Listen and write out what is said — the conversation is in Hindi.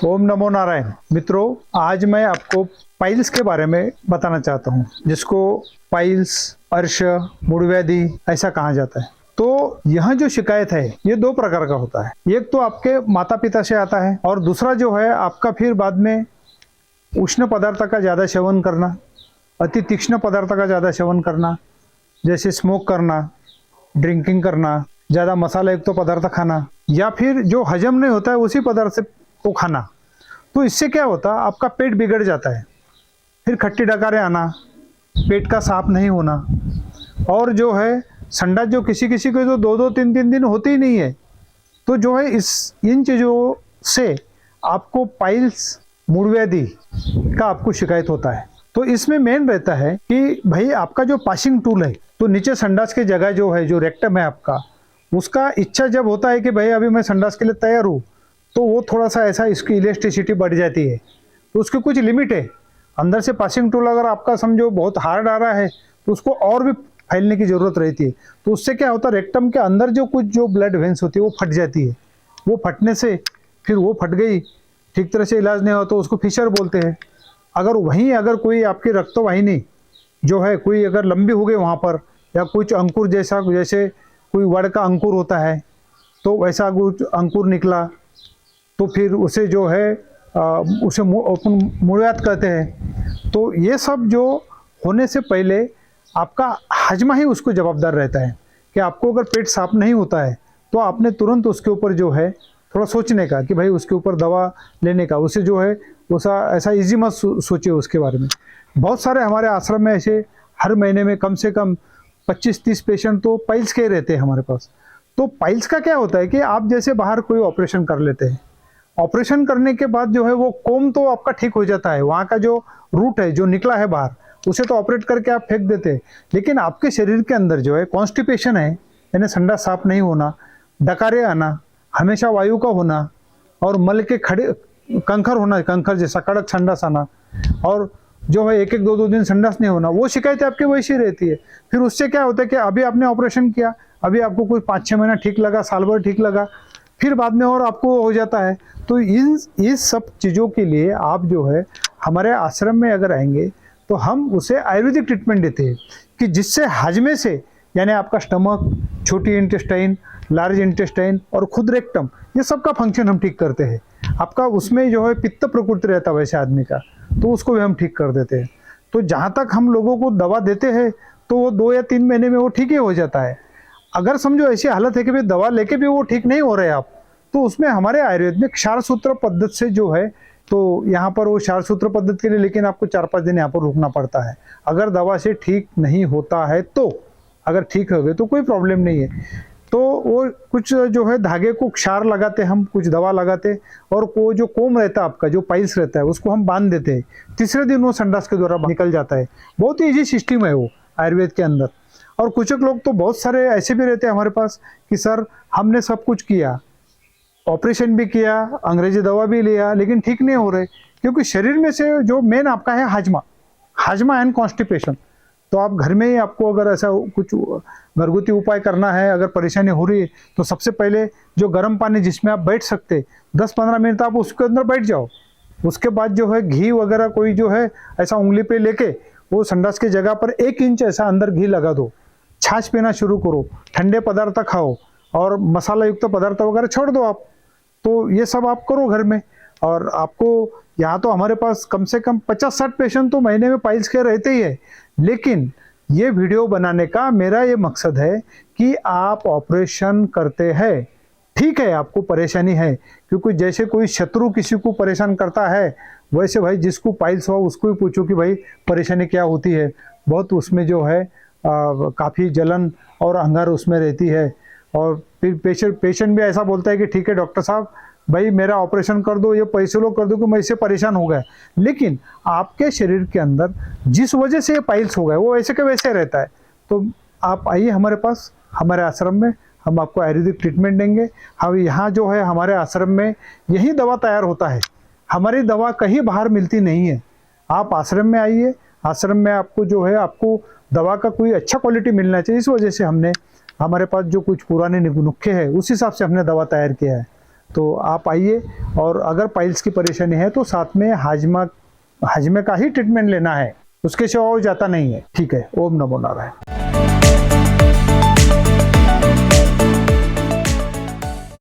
ओम नमो नारायण। मित्रों, आज मैं आपको पाइल्स के बारे में बताना चाहता हूँ, जिसको पाइल्स, अर्श, मूढ़व्याधि ऐसा कहा जाता है। तो यह जो शिकायत है ये दो प्रकार का होता है। एक तो आपके माता पिता से आता है और दूसरा जो है आपका फिर बाद में उष्ण पदार्थ का ज़्यादा सेवन करना, अति तीक्ष्ण पदार्थ का ज़्यादा सेवन करना, जैसे स्मोक करना, ड्रिंकिंग करना, ज़्यादा मसाला युक्त पदार्थ खाना, या फिर जो हजम नहीं होता है उसी पदार्थ से को खाना। तो इससे क्या होता है, आपका पेट बिगड़ जाता है, फिर खट्टी डकारें आना, पेट का साफ नहीं होना, और जो है संडास जो किसी किसी को तो 2-2, 3-3 दिन होती ही नहीं है। तो जो है इन चीज़ों से आपको पाइल्स, मूढ़व्याधि का आपको शिकायत होता है। तो इसमें मेन रहता है कि भाई आपका जो पासिंग टूल है, तो नीचे संडास की जगह जो है, जो रेक्टम है आपका, उसका इच्छा जब होता है कि भाई अभी मैं संडास के लिए तैयार हूँ, तो वो थोड़ा सा ऐसा इसकी इलास्टिसिटी बढ़ जाती है। तो उसकी कुछ लिमिट है। अंदर से पासिंग टूल अगर आपका समझो बहुत हार्ड आ रहा है तो उसको और भी फैलने की ज़रूरत रहती है। तो उससे क्या होता है, रेक्टम के अंदर जो ब्लड वेंस होती है वो फट जाती है। वो फटने से फिर वो फट गई, ठीक तरह से इलाज नहीं हो तो उसको फिशर बोलते हैं। अगर कोई आपकी रक्तवाहिनी जो है कोई अगर लंबी हो गई वहाँ पर, या कुछ अंकुर जैसे कोई वड़ का अंकुर होता है, तो वैसा कुछ अंकुर निकला, तो फिर उसे जो है उसे मूढ़व्याधि कहते हैं। तो ये सब जो होने से पहले आपका हजमा ही उसको जवाबदार रहता है कि आपको अगर पेट साफ नहीं होता है तो आपने तुरंत उसके ऊपर जो है थोड़ा सोचने का कि भाई उसके ऊपर दवा लेने का। उसे जो है ऐसा इजी मत सोचिए उसके बारे में। बहुत सारे हमारे आश्रम में ऐसे हर महीने में कम से कम 25-30 पेशेंट तो पाइल्स के रहते हैं हमारे पास। तो पाइल्स का क्या होता है कि आप जैसे बाहर कोई ऑपरेशन कर लेते हैं, ऑपरेशन करने के बाद जो है वो कोम तो आपका ठीक हो जाता है, वहाँ का जो रूट है जो निकला है बाहर, उसे तो ऑपरेट करके आप फेंक देते हैं। लेकिन आपके शरीर के अंदर जो है कॉन्स्टिपेशन है, यानी संडास साफ नहीं होना, डकारे आना, हमेशा वायु का होना, और मल के खड़े कंखर होना, कंखर जैसा कड़क संडास आना, और जो है 1-1, 2-2 दिन संडास नहीं होना, वो शिकायतें आपकी वैसी रहती है। फिर उससे क्या होता है कि अभी आपने ऑपरेशन किया, अभी आपको कोई 5-6 महीना ठीक लगा, साल भर ठीक लगा, फिर बाद में और आपको हो जाता है। तो इन सब चीज़ों के लिए आप जो है हमारे आश्रम में अगर आएंगे तो हम उसे आयुर्वेदिक ट्रीटमेंट देते हैं कि जिससे हजमे से, यानी आपका स्टमक, छोटी इंटेस्टाइन, लार्ज इंटेस्टाइन और खुद रेक्टम, ये सब का फंक्शन हम ठीक करते हैं। आपका उसमें जो है पित्त प्रकृति रहता है वैसे आदमी का, तो उसको भी हम ठीक कर देते हैं। तो जहाँ तक हम लोगों को दवा देते हैं तो वो 2 या 3 महीने में वो ठीक ही हो जाता है। अगर समझो ऐसी हालत है कि भाई दवा लेके भी वो ठीक नहीं हो रहे आप, तो उसमें हमारे आयुर्वेद में क्षार सूत्र पद्धति से जो है, तो यहाँ पर वो क्षार सूत्र पद्धति के लिए लेकिन आपको 4-5 दिन यहाँ पर रुकना पड़ता है। अगर दवा से ठीक नहीं होता है तो, अगर ठीक हो गए तो कोई प्रॉब्लम नहीं है। तो वो कुछ जो है धागे को क्षार लगाते, हम कुछ दवा लगाते, और वो जो कोम रहता है आपका, जो पाइल्स रहता है, उसको हम बांध देते हैं। तीसरे दिन वो संडास के द्वारा निकल जाता है। बहुत ही ईजी सिस्टम है वो आयुर्वेद के अंदर। और कुछ लोग तो बहुत सारे ऐसे भी रहते हैं हमारे पास कि सर हमने सब कुछ किया, ऑपरेशन भी किया, अंग्रेजी दवा भी लिया, लेकिन ठीक नहीं हो रहे, क्योंकि शरीर में से जो मेन आपका है हाजमा एंड कॉन्स्टिपेशन। तो आप घर में ही आपको अगर ऐसा कुछ घरगुती उपाय करना है, अगर परेशानी हो रही है, तो सबसे पहले जो गर्म पानी जिसमें आप बैठ सकते 10-15 मिनट आप उसके अंदर बैठ जाओ। उसके बाद जो है घी वगैरह कोई जो है ऐसा उंगली पे लेके वो संडास की जगह पर 1 इंच ऐसा अंदर घी लगा दो, छाछ पीना शुरू करो, ठंडे पदार्थ खाओ, और मसाला युक्त पदार्थ वगैरह छोड़ दो आप। तो ये सब आप करो घर में। और आपको यहाँ तो हमारे पास कम से कम 50-60 पेशेंट तो महीने में पाइल्स के रहते ही है। लेकिन ये वीडियो बनाने का मेरा ये मकसद है कि आप ऑपरेशन करते हैं, ठीक है आपको परेशानी है, क्योंकि जैसे कोई शत्रु किसी को परेशान करता है, वैसे भाई जिसको पाइल्स हो उसको ही पूछो कि भाई परेशानी क्या होती है। बहुत उसमें जो है काफ़ी जलन और अंगार उसमें रहती है। और फिर पेशेंट भी ऐसा बोलता है कि ठीक है डॉक्टर साहब, भाई मेरा ऑपरेशन कर दो, ये पैसे लो कर दो कि मैं इससे परेशान हो गया। लेकिन आपके शरीर के अंदर जिस वजह से ये पाइल्स हो गए वो वैसे के वैसे रहता है। तो आप आइए हमारे पास, हमारे आश्रम में, हम आपको आयुर्वेदिक ट्रीटमेंट देंगे। हम यहाँ जो है हमारे आश्रम में यही दवा तैयार होता है, हमारी दवा कहीं बाहर मिलती नहीं है। आप आश्रम में आइए, आश्रम में आपको जो है आपको दवा का कोई अच्छा क्वालिटी मिलना चाहिए। इस वजह से हमने हमारे पास जो कुछ पुराने नुस्खे हैं उस हिसाब से हमने दवा तैयार किया है। तो आप आइए, और अगर पाइल्स की परेशानी है तो साथ में हाजमे का ही ट्रीटमेंट लेना है, उसके सिवा वो जाता नहीं है। ठीक है, ओम नमो नारायण।